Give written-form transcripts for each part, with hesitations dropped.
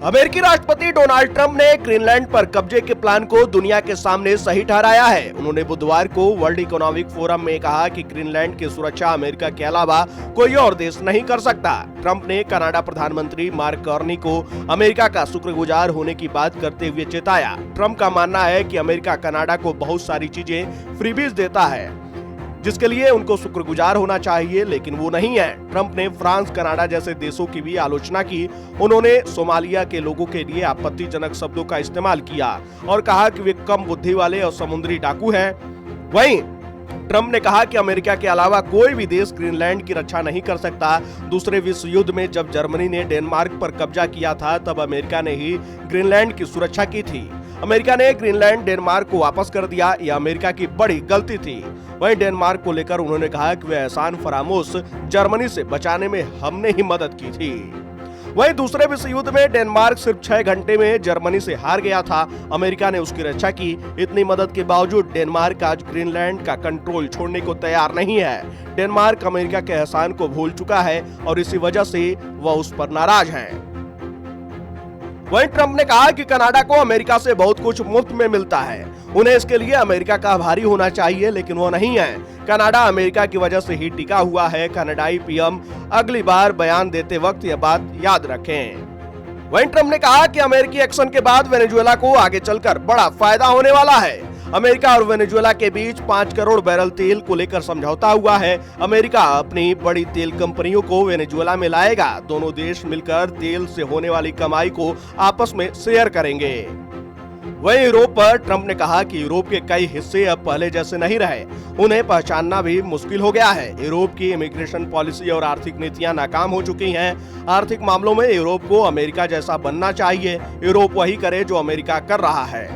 अमेरिकी राष्ट्रपति Donald Trump ने ग्रीनलैंड पर कब्जे के प्लान को दुनिया के सामने सही ठहराया है। उन्होंने बुधवार को वर्ल्ड इकोनॉमिक फोरम में कहा कि ग्रीनलैंड की सुरक्षा अमेरिका के अलावा कोई और देश नहीं कर सकता। ट्रंप ने कनाडा प्रधानमंत्री मार्क कार्नी को अमेरिका का शुक्रगुजार होने की बात करते हुए चेताया। ट्रंप का मानना है कि अमेरिका कनाडा को बहुत सारी चीजें फ्रीबीज देता है जिसके लिए उनको शुक्रगुजार होना चाहिए, लेकिन वो नहीं है। ट्रंप ने फ्रांस, कनाडा जैसे देशों की भी आलोचना की। उन्होंने सोमालिया के लोगों के लिए आपत्तिजनक शब्दों का इस्तेमाल किया और कहा कि वे कम बुद्धि वाले और समुद्री डाकू हैं। वहीं ट्रंप ने कहा कि अमेरिका के अलावा कोई भी देश ग्रीनलैंड की रक्षा नहीं कर सकता। दूसरे विश्व युद्ध में जब जर्मनी ने डेनमार्क पर कब्जा किया था, तब अमेरिका ने ही ग्रीनलैंड की सुरक्षा की थी। अमेरिका ने ग्रीनलैंड डेनमार्क को वापस कर दिया, यह अमेरिका की बड़ी गलती थी। वहीं डेनमार्क को लेकर उन्होंने कहा कि वे एहसान फरामोश जर्मनी से बचाने में हमने ही मदद की थी। वहीं दूसरे विश्व युद्ध में डेनमार्क सिर्फ 6 घंटे में जर्मनी से हार गया था। अमेरिका ने उसकी रक्षा की। इतनी मदद के बावजूद डेनमार्क आज ग्रीनलैंड का कंट्रोल छोड़ने को तैयार नहीं है। डेनमार्क अमेरिका के एहसान को भूल चुका है और इसी वजह से वह उस पर नाराज है। वहीं ट्रंप ने कहा कि कनाडा को अमेरिका से बहुत कुछ मुफ्त में मिलता है, उन्हें इसके लिए अमेरिका का आभारी होना चाहिए, लेकिन वो नहीं है। कनाडा अमेरिका की वजह से ही टिका हुआ है। कनाडाई पीएम अगली बार बयान देते वक्त यह बात याद रखें। वहीं ट्रंप ने कहा कि अमेरिकी एक्शन के बाद वेनेजुएला को आगे चलकर बड़ा फायदा होने वाला है। अमेरिका और वेनेजुएला के बीच 5 करोड़ बैरल तेल को लेकर समझौता हुआ है। अमेरिका अपनी बड़ी तेल कंपनियों को वेनेजुएला में लाएगा। दोनों देश मिलकर तेल से होने वाली कमाई को आपस में शेयर करेंगे। वहीं यूरोप पर ट्रंप ने कहा कि यूरोप के कई हिस्से अब पहले जैसे नहीं रहे, उन्हें पहचानना भी मुश्किल हो गया है। यूरोप की इमिग्रेशन पॉलिसी और आर्थिक नीतियां नाकाम हो चुकी हैं। आर्थिक मामलों में यूरोप को अमेरिका जैसा बनना चाहिए। यूरोप वही करे जो अमेरिका कर रहा है।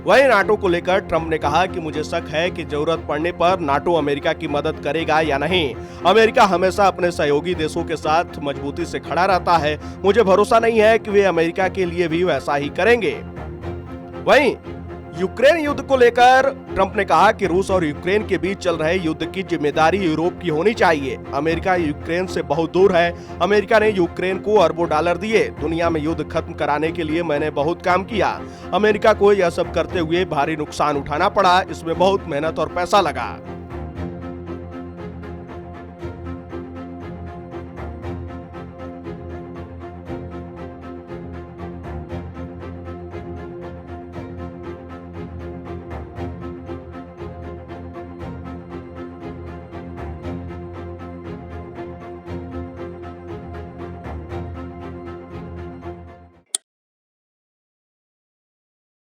वहीं नाटो को लेकर ट्रंप ने कहा कि मुझे शक है कि जरूरत पड़ने पर नाटो अमेरिका की मदद करेगा या नहीं। अमेरिका हमेशा अपने सहयोगी देशों के साथ मजबूती से खड़ा रहता है। मुझे भरोसा नहीं है कि वे अमेरिका के लिए भी वैसा ही करेंगे। वहीं यूक्रेन युद्ध को लेकर ट्रंप ने कहा कि रूस और यूक्रेन के बीच चल रहे युद्ध की जिम्मेदारी यूरोप की होनी चाहिए। अमेरिका यूक्रेन से बहुत दूर है। अमेरिका ने यूक्रेन को अरबों डॉलर दिए। दुनिया में युद्ध खत्म कराने के लिए मैंने बहुत काम किया। अमेरिका को यह सब करते हुए भारी नुकसान उठाना पड़ा। इसमें बहुत मेहनत और पैसा लगा।